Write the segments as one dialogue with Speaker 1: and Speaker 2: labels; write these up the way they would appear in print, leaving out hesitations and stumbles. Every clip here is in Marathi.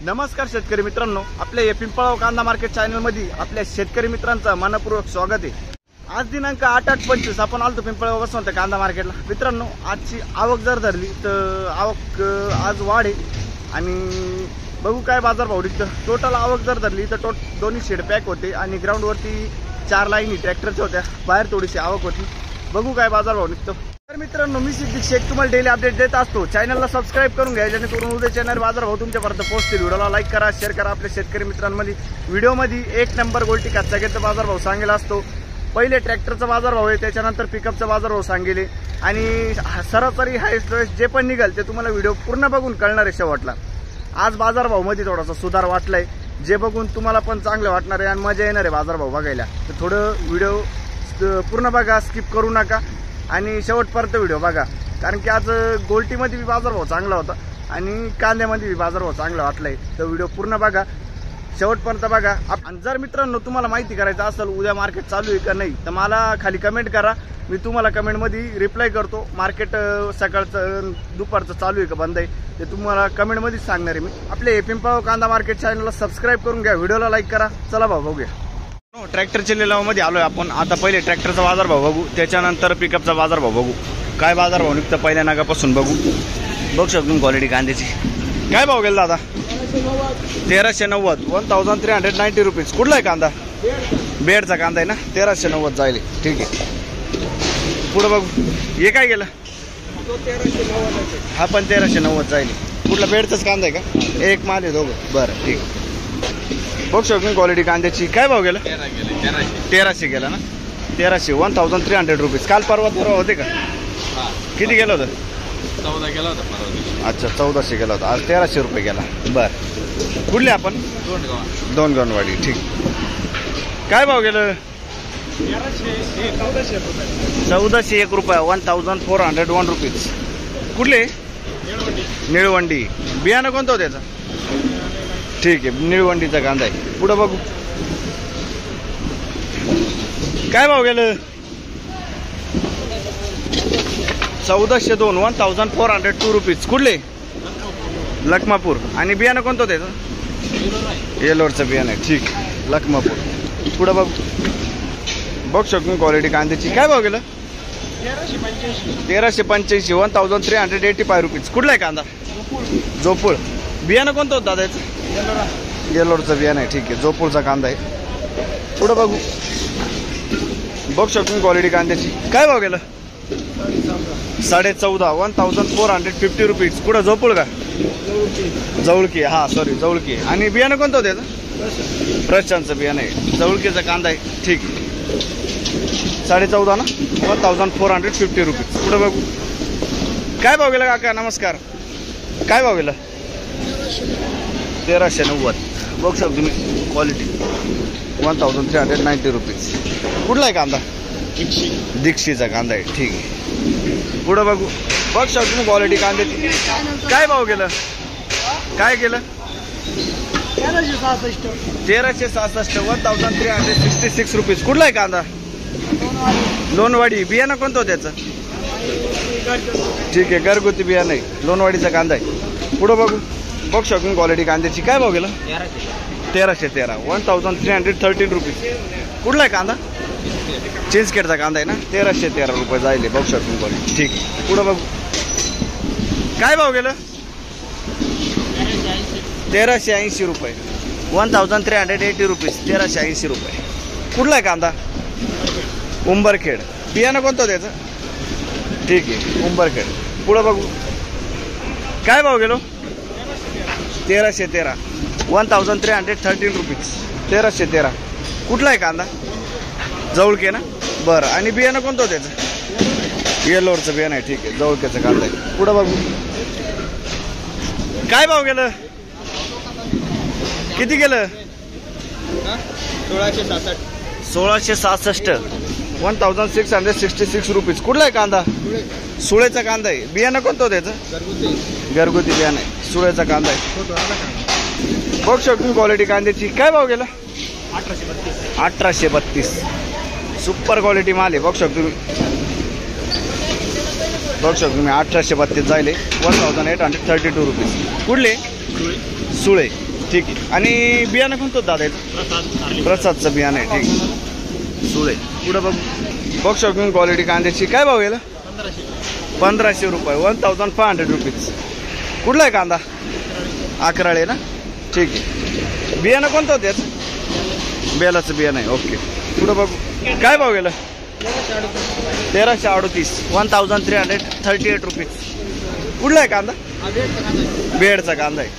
Speaker 1: नमस्कार शेतकरी मित्रांनो, आपल्या या पिंपळगाव कांदा मार्केट चॅनल मध्ये आपल्या शेतकरी मित्रांचं मनपूर्वक स्वागत आहे। आज दिनांक 8/8/25 आपण आलतो पिंपळगाव वसंत कांदा मार्केटला। मित्रांनो, आजची आवक जर धरली तर आवक आज वाढ आहे आणि बघू काय बाजार भाव निघतं। टोटल आवक जर धरली तर दोन्ही शेड पॅक होते आणि ग्राउंड वरती 4 लाईनी ट्रॅक्टरच्या होत्या, बाहेर थोडीशी आवक होती। बघू काय बाजार भाव निघतो। तर मित्रांनो, मी सिद्दीक शेख तुम्हाला डेली अपडेट देत असतो। चॅनलला सबस्क्राइब करून घ्या जेणेकरून उद्या चॅनल बाजार भाव तुमच्यापर्यंत पोहोचतील। व्हिडिओला लाईक करा, शेअर करा। आपल्या शेतकरी मित्रांमध्ये व्हिडिओमध्ये 1 नंबर गोल्टी कच्चागेचा बाजार भाव सांगेला असतो। पहिले ट्रॅक्टरचा बाजार भाव आहे, त्याच्यानंतर पिकअपचा बाजार भाव सांगेले आणि सरासरी हायस्ट जे पण निघाल ते तुम्हाला व्हिडिओ पूर्ण बघून कळणार आहे शेवटला। आज बाजार भाव मध्ये थोडासा सुधार वाटलाय, जे बघून तुम्हाला पण चांगलं वाटणार आहे आणि मजा येणार आहे बाजार भाव बघायला। तर थोडं व्हिडिओ पूर्ण बघा, स्किप करू नका आणि शेवटपर्यंत व्हिडिओ बघा, कारण की आज गोल्टीमध्ये बाजार भाव चांगला होता आणि कांद्यामध्ये बाजार भाव चांगला वाटलाय। तर व्हिडिओ पूर्ण बघा, शेवटपर्यंत बघा। आणि जर मित्रांनो तुम्हाला माहिती करायचं असेल उद्या मार्केट चालू आहे का नाही तर मला खाली कमेंट करा, मी तुम्हाला कमेंटमध्ये रिप्लाय करतो। मार्केट सकाळचं दुपारचं चालू आहे का बंद आहे ते तुम्हाला कमेंटमध्ये सांगणार आहे मी। आपले पिंपळगाव कांदा मार्केट चॅनलला सबस्क्राइब करून घ्या, व्हिडिओला लाईक करा। चला भाऊ बघूया। ट्रॅक्टरच्या लिलावामध्ये आलोय आपण। आता पहिले ट्रॅक्टरचा बाजार भाव बघू, त्याच्यानंतर पिकअपचा बाजार भाव बघू। काय बाजार भाव निघतं पहिल्या नागापासून बघू शकतो। क्वालिटी कांद्याची काय भाव गेला दादा? 1390 1390 रुपीज। कुठला आहे कांदा? बेडचा कांदा आहे ना, 1390 जाईल। ठीक आहे, पुढे बघू। हे काय गेलं? हा पण 1390 जाईल। कुठला? बेडचाच कांदा आहे का? एक माल आहे दोघं, बरं ठीक आहे। बघू शकतो क्वालिटी कांद्याची काय भाव गेला? 1300 गेला ना, 1300 1300 रुपीज। काल परवा होते का? किती गेलं होतं?
Speaker 2: 14 गेला होता।
Speaker 1: अच्छा, 1400 गेला होता, आज 1300 रुपये गेला। बरं, कुठले आपण? दोन गणवाडी। ठीक, काय भाव गेलं? 1401 रुपये, 1401 रुपीज। कुठले? निळवंडी। बियाणं कोणतं होतं त्याचं? ठीक आहे, निळवंडीचा कांदा आहे। पुढे बघू काय भाव गेलं? 1402 1402 रुपीज। कुठले? लखमापूर। आणि बियाणं कोणतं होतं त्याचं? येलोरचं बियाणं आहे। ठीक, लखमापूर। पुढे बघू शकतो क्वालिटी कांद्याची काय भाव गेलं? 1385 1385 रुपीज। कुठला आहे कांदा? जोपूळ। बियाणं कोणतं होतं दादा याचं? येलोरचं बियाणं आहे। ठीक आहे, जोपूळचा कांदा आहे। पुढे बघू शकतो क्वालिटी कांद्याची काय भाव गेलं? 14.5 1450 रुपीज। कुठं? जोपूळ का? जवळकी। हा सॉरी, जवळकी। आणि बियाणं कोणतं होतं याचं? प्रशांतचं बियाणं आहे, जवळकीचा कांदा आहे। ठीक आहे, 14.5 ना, 1450 रुपीज। पुढे बघू काय भाव गेला काका? नमस्कार, काय भाव गेला? 1390। बघू शकतो तुम्ही क्वालिटी, 1390 रुपीज। कुठला आहे कांदा? दीक्षीचा कांदा आहे। ठीक आहे, पुढे बघू शकतो तुम्ही क्वालिटी कांद्याची काय भाव गेलं? काय गेलं? 1366 1366 रुपीज। कुठला आहे कांदा? लोणवाडी। बियाणं कोणतं होतं त्याचं? ठीक आहे, घरगुती बियाणं आहे, लोणवाडीचा कांदा आहे। पुढे बघू शकतो क्वालिटी कांद्याची काय भाव गेला? 1313 1313 रुपीज। कुठला आहे कांदा? चिंचखेडचा कांदा आहे ना, 1313 रुपये जाईल। बघू शकतो क्वालिटी। ठीक आहे, पुढे बघू काय भाव गेलं? 1380 रुपये, 1380 रुपीज। 1380 रुपये। कुठला आहे कांदा? उंबरखेड। बियाणं कोणतं त्याचं? ठीक आहे, उंबरखेड। पुढे बघू काय भाव गेलो? 1313 1313 रुपीज। 1313। कुठला आहे कांदा? जवळके ना, बरं। आणि बियाणं कोणतं होतं त्याचं? येलोरचं बियाणं आहे। ठीक आहे, जवळकेचं कांदा आहे। पुढे बघू काय भाव गेलं? किती गेलं? 1666 1666 रुपीज। कुठला आहे कांदा? सुळेचा कांदा आहे। बियाणं कोणतं होतं त्याचं? घरगुती बियाणं आहे, सुळेचा कांदा आहे। बघू शकतो क्वालिटी कांद्याची काय भाव गेला? 1832। सुपर क्वालिटी माल आहे। बघू शकतो तुम्ही 1832 जाईल, 1832 रुपीज। कुठले? सुळे, ठीक आहे. आणि बियाणं कोणतं दादा याचं? प्रसादचं बियाणं आहे, ठीक आहे. सुळे. पुढं बघ बघ शकून क्वालिटी कांद्याची काय भाव गेला? 1500 रुपये, 1500 रुपीज. कुठला आहे कांदा? अकराळे ना, ठीक आहे. बियाणं कोणतं होतं याचं? बेलाचं बियाणं आहे, ओके. पुढं बघू काय भाव गेला? 1338, 1338 रुपीज. कुठला आहे कांदा? बेडचा कांदा आहे.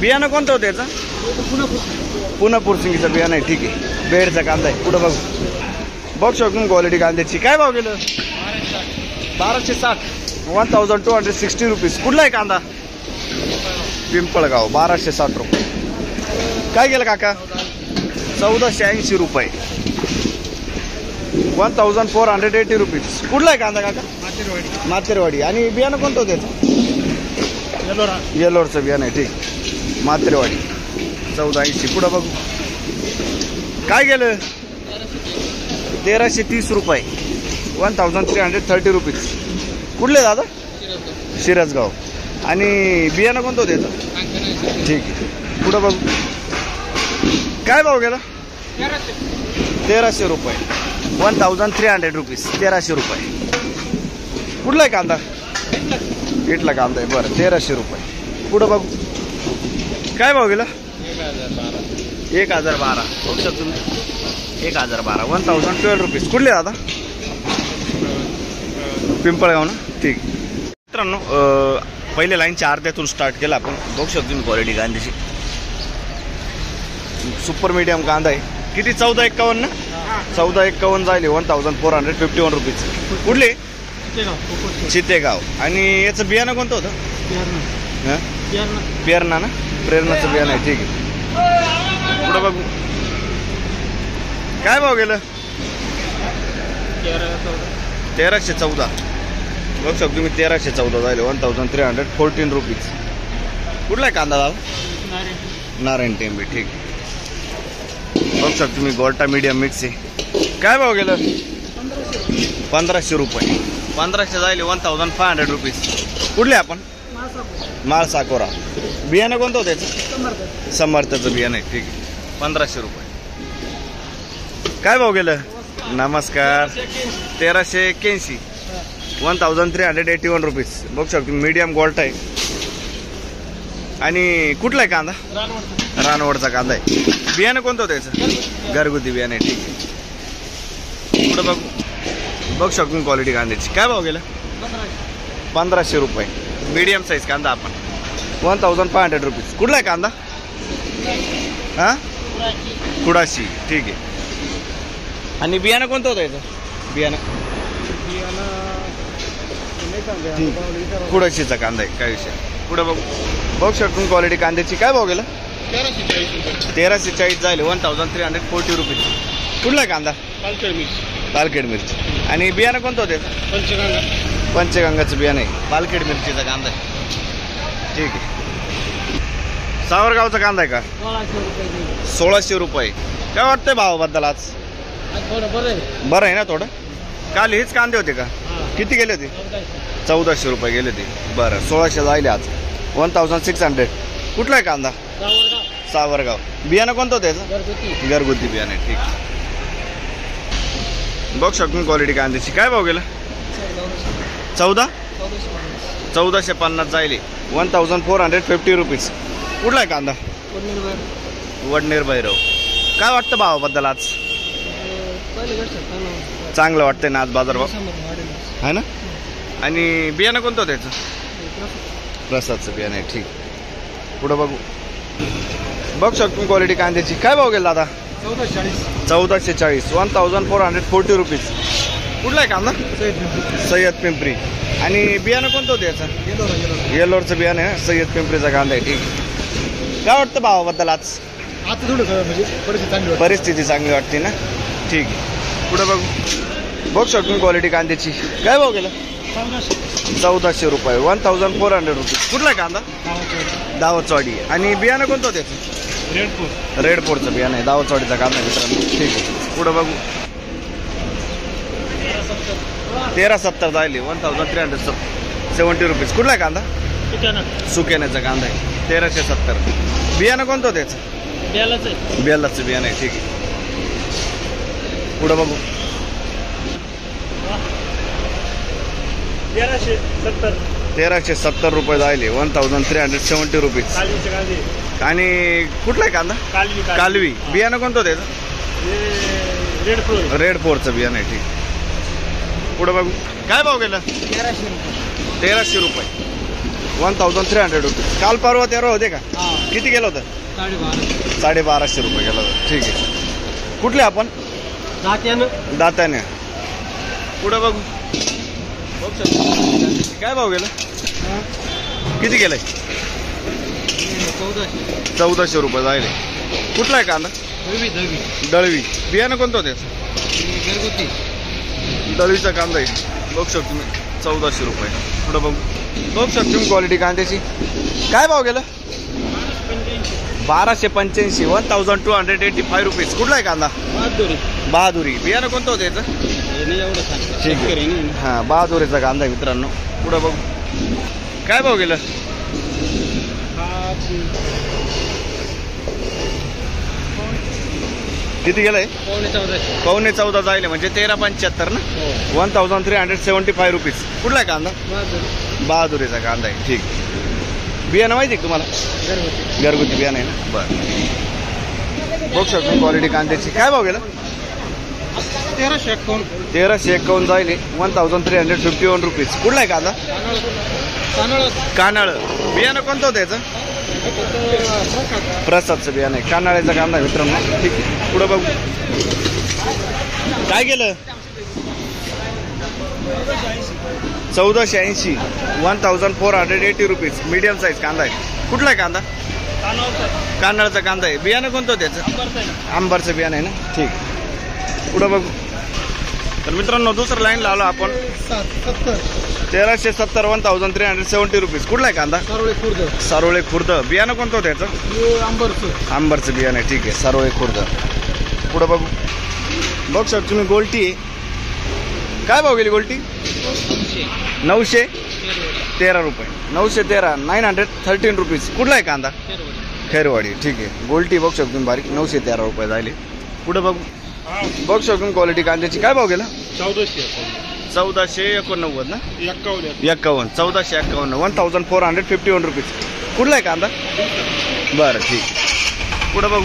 Speaker 1: बियाणं कोणतं होतं याचं? पुन्हा पुरसिंगीचं बियाणं आहे, ठीक आहे. बेडचा कांदा आहे. पुढं बघू बघ शकून क्वालिटी कांद्याची काय भाव गेलं? 1260, 1260 रुपीज. कुठला आहे कांदा? पिंपळगाव, 1260 रुपये. काय गेलं काका? 1480 रुपये, 1480 रुपीज. कुठला आहे कांदा काका? मातेरवाडी. आणि बियाणं कोणतं होतं त्याचं? येलोरचं बियाणं आहे, ठीक. मातेरवाडी 1480. पुढं बघू काय गेलं? 1330 रुपये, 1330 रुपीज. कुठले दादा? शिरसगाव. आणि बियाणं कोणतं होतं याचं? ठीक आहे. पुढं बघू काय भाव गेला? 1300 रुपये, 1300 रुपीज, 1300 रुपये. कुठला आहे कांदा? इटला कांदा आहे, बरं. 1300 रुपये. पुढं बघू काय भाव गेला? 1012. बघू शकतो तुम्ही, 1012, 1012 रुपीज. कुठले दादा? पिंपळगाव ना, ठीक. मित्रांनो पहिले लाईनच्या अर्ध्यातून स्टार्ट केला आपण. बघू शकतो तुम्ही क्वालिटी कांद्याची. सुपर मीडियम कांदा आहे. किती? 1451 ना, 1451 जायले, 1451 रुपीज. कुठले? चितेगाव. आणि याचं बियाणं कोणतं होतं? पेरणा ना, प्रेरणाचं बियाणं आहे, ठीक आहे. पुढं बघू काय भाव गेलं? 1314. बघू शकतो तुम्ही, 1314 जायले, 1314 रुपीज. कुठला आहे कांदा दादा? नारायण टेंबे, ठीक. बघू शकतो तुम्ही गोल्टा मीडियम मिक्स आहे. काय भाव गेलं? 1500 रुपये, 1500 जायले, 1500 रुपीज. कुठले आपण? माळ साकोरा. बियाणं कोणतं होतं त्याचं? समर्थचं बियाणं आहे, ठीक आहे. 1500 रुपये. काय भाव गेलं? नमस्कार. 1381, 1381 रुपीज. बघू शकतो मीडियम गोल्टा आहे. आणि कुठला आहे कांदा? रानवडचा कांदा आहे. बियाणं कोणतं होतं याचं? घरगुती बियाणं आहे, ठीक आहे. पुढं बघू शकतो क्वालिटी कांद्याची. काय भाव गेला? 1500 रुपये, मीडियम साईज कांदा आपण, 1500 रुपीज. कुठला आहे कांदा? हां, कुडाशी, ठीक आहे. आणि बियाणं कोणतं होतं याचं? बियाणं कुडाशीचा कांदा आहे, काय विषय. पुढे बघू शकतो क्वालिटी कांद्याची. काय भाव गेला? 1340 जायले, 1340 रुपीज. कुठला आहे कांदा? पालखेड मिरची. आणि बियाणं कोणतं होतं? पंचगंगाचं बियाणं आहे, पालखेड मिरचीचा कांदा आहे, ठीक आहे. सावरगावचा कांदा आहे का? 1600 रुपये. काय वाटतंय भावाबद्दल आज? बरं आहे ना थोडं? काल हेच कांदे होते का? किती गेले होते? 1400 रुपये गेले होते, बरं. 1600 जायले आज, 1600. कुठला आहे कांदा? सावरगाव. बियाणं कोणतं होतं याचं? घरगुती बियाणं आहे, ठीक. बघ शकून क्वालिटी कांद्याची. काय भाव गेला? 1450 जायले, 1450 रुपीज. कुठला आहे कांदा? वडनेर भैरव. काय वाटतं भावाबद्दल आज? चांगलं वाटतंय ना आज बाजारभाव, आहे ना? आणि बियाणं कोणतं होतं याचं? प्रसादचं बियाणं आहे, ठीक. पुढं बघू बघ शकतो क्वालिटी कांद्याची. काय भाव गेला दादा? 1440, 1440 रुपीज. कुठला आहे कांदा? सय्यद पिंपरी. आणि बियाणं कोणतं होतं याचं? येलोरचं बियाणं आहे, सय्यद पिंपरीचा कांदा आहे, ठीक. काय वाटतं भावाबद्दल आज? परिस्थिती चांगली वाटते ना, ठीक आहे. पुढं बघू शकतो क्वालिटी कांद्याची. काय भाव गेला? 1400 रुपये, 1400 रुपीज. कुठला आहे कांदा? दावतवाडी. आणि बियाणं कोणतं होतं त्याचं? रेडपोरचं बियाणं आहे, दावतवाडीचा कांदा आहे मित्रांनो, ठीक आहे. पुढं बघू 1370 जायले, 1370 रुपीज. कुठला आहे कांदा? सुक्याण्याचा कांदा आहे 1370. बियाणं कोणतं होतं त्याचं? बेलाचं बियाणं आहे. ठीक आहे. पुढं बघू. 1370 रुपये जायले. 1370 रुपीज. आणि कुठला आहे कांदा? कालवी. बियाणं कोणतं होतं त्याचं? रेड फोरचं बियाणं आहे. ठीक. पुढं बघू. काय भाव गेला? 1300 रुपये. 1300 रुपीज. काल परवा 13 होते का? किती गेलं होतं? 1250 रुपये गेलं होतं. ठीक आहे. कुठले आपण? दात्याने. पुढं बघू. काय भाव गेला? किती गेलाय? 1400 रुपये जायले. कुठला आहे कांदा? दळवी. बियाणं कोणतं होतं? दळवीचा कांदा आहे. बघू शकतो तुम्ही 1400 रुपये. पुढं बघू. बघू शकतो तुम्ही क्वालिटी कांद्याची. काय भाव गेला? 1285. 1285 रुपीज. कुठला आहे कांदा? बहादुरी. बियाणं कोणतं होतं याचं? ठीक आहे. हां, बहादुरीचा कांदा आहे मित्रांनो. पुढं बघू. काय भाव गेलं? किती गेलंय? 14.14 जायले म्हणजे 1375 ना. 1375 रुपीज. कुठला आहे कांदा? बहादुरीचा कांदा आहे. ठीक. बियाणं माहिती आहे तुम्हाला? घरगुती बियाणं आहे ना. बरं. बघू शकतो क्वालिटी कांद्याची. काय भाव गेला? 1351 जायले. 1351 रुपीज. कुठला आहे कांदा? कानाळ. बियाणं कोणतं होतं याचं? प्रसादचं बियाणं आहे. कानाळ्याचा कांदा आहे मित्रांनो. ठीक आहे. पुढं बघू. काय गेलं? 1480. 1480 रुपीज. मीडियम साईज कांदा आहे. कुठला आहे कांदा? कानाळचा कांदा आहे. बियाणं कोणतं होतं त्याचं? आंबरचं बियाणं आहे ना. ठीक. पुढं बघू. तर मित्रांनो दुसरं लाईन लावलं आपण. 1370. 1370 रुपीज. कुठला आहे कांदा? सारोळे खुर्द. बियाणं कोणतं होतं त्याचं? आंबरचं बियाणं आहे. ठीक आहे. सारोळे खुर्द. पुढं बघू. बघू शकतो तुम्ही गोल्टी आहे. काय भाव गेली गोल्टी? 913 रुपये. 913. 913 रुपीज. कुठला आहे कांदा? खैरवाडी. ठीक आहे. गोल्टी बघू शकतो तुम्ही बारीक. 913 रुपये झाले. पुढं बघू. बघू शकतो क्वालिटी कांद्याची. काय भाव गेला? 1489 ना. 51. 1451. 1451 रुपीज. कुठला आहे कांदा? बरं. ठीक. पुढं बघू.